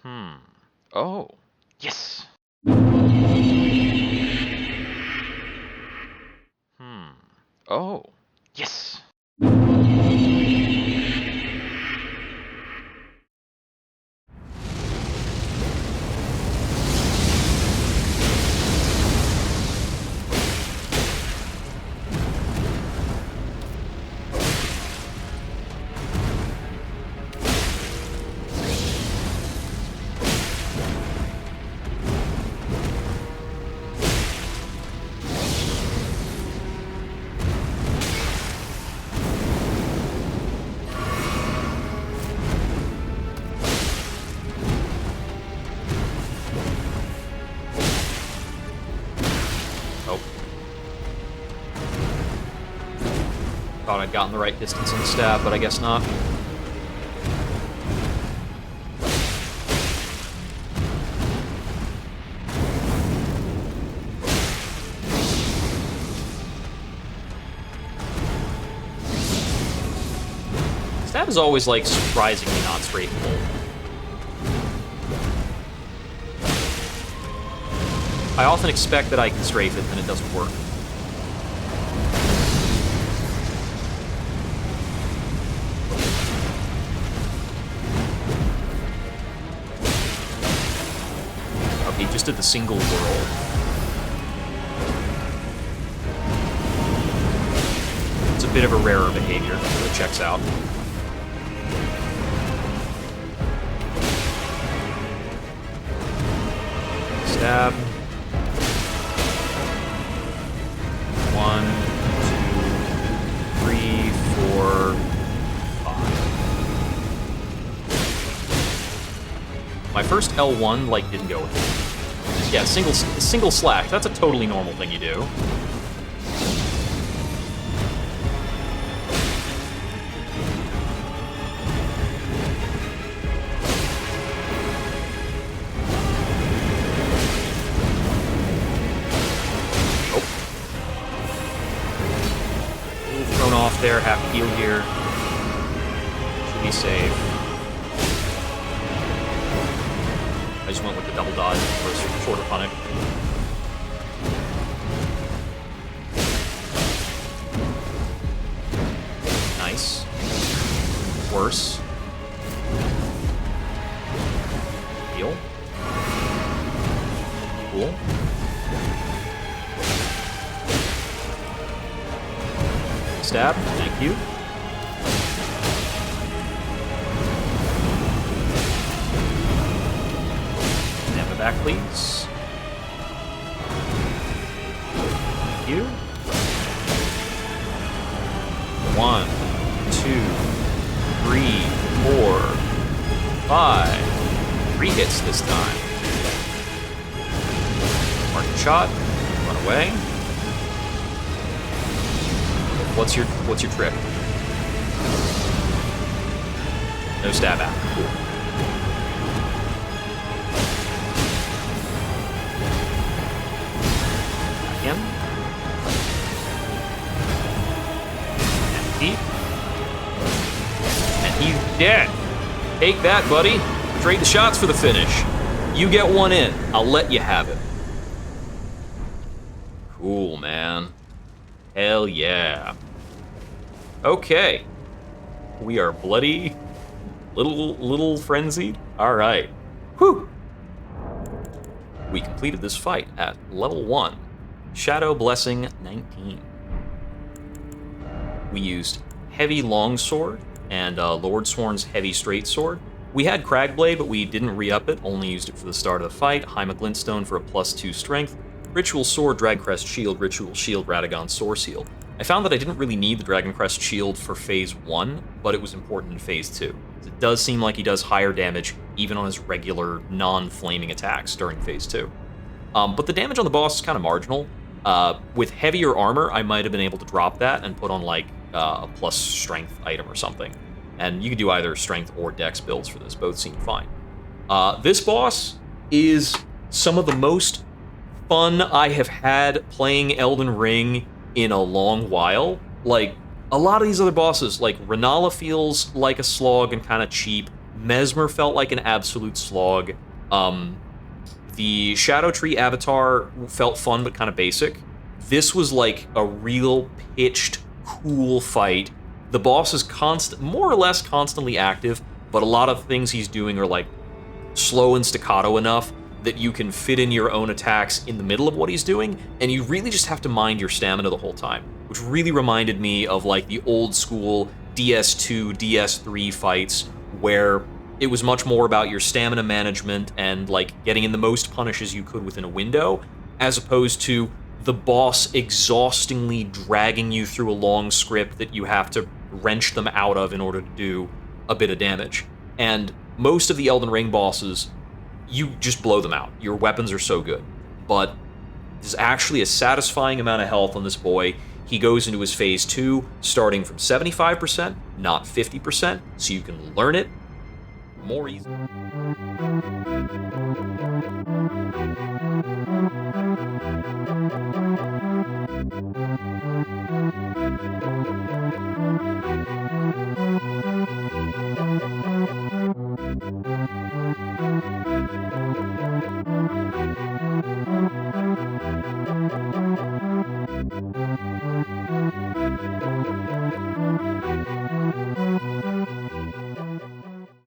Oh. Yes! Oh. Yes! Thought I'd gotten the right distance on the stab, but I guess not. Stab is always, like, surprisingly not straightforward. I often expect that I can strafe it, and it doesn't work. Okay, just did the single whirl. It's a bit of a rarer behavior, but it checks out. Stab. 1, 2, 3, 4, 5. My first L1, like, didn't go with it. Yeah, single slash. That's a totally normal thing you do. There, half heal here. Should be safe. I just went with the double dodge for a shorter punic. Nice. Worse. Heal. Cool. Stab, thank you. Stand the back, please. Thank you. 1, 2, 3, 4, 5. 3 hits this time. Mark the shot, run away. What's your trick? No stab out. Cool. Back in. And deep. And he's dead. Take that, buddy. Trade the shots for the finish. You get one in. I'll let you have it. Cool, man. Hell yeah. Okay. We are bloody, little frenzied. All right. Whew. We completed this fight at level 1. Shadow Blessing 19. We used Heavy Longsword and Lordsworn's Heavy Straight Sword. We had Cragblade, but we didn't re-up it, only used it for the start of the fight. Haima Glintstone for a +2 strength. Ritual Sword, Dragcrest Shield, Ritual Shield, Radagon, Soreseal. I found that I didn't really need the Dragoncrest Shield for Phase 1, but it was important in Phase 2. It does seem like he does higher damage even on his regular, non-flaming attacks during Phase 2. But the damage on the boss is kind of marginal. With heavier armor, I might have been able to drop that and put on, like, a plus strength item or something. And you could do either strength or dex builds for this. Both seem fine. This boss is some of the most fun I have had playing Elden Ring in a long while. Like, a lot of these other bosses, like, Renala feels like a slog and kind of cheap. Messmer felt like an absolute slog. The Scadutree avatar felt fun but kind of basic. This was like a real pitched, cool fight. The boss is more or less constantly active, but a lot of things he's doing are like slow and staccato enough that you can fit in your own attacks in the middle of what he's doing, and you really just have to mind your stamina the whole time, which really reminded me of like the old school DS2, DS3 fights where it was much more about your stamina management and like getting in the most punishes you could within a window, as opposed to the boss exhaustingly dragging you through a long script that you have to wrench them out of in order to do a bit of damage. And most of the Elden Ring bosses, you just blow them out. Your weapons are so good. But there's actually a satisfying amount of health on this boy. He goes into his phase 2 starting from 75%, not 50%, so you can learn it more easily.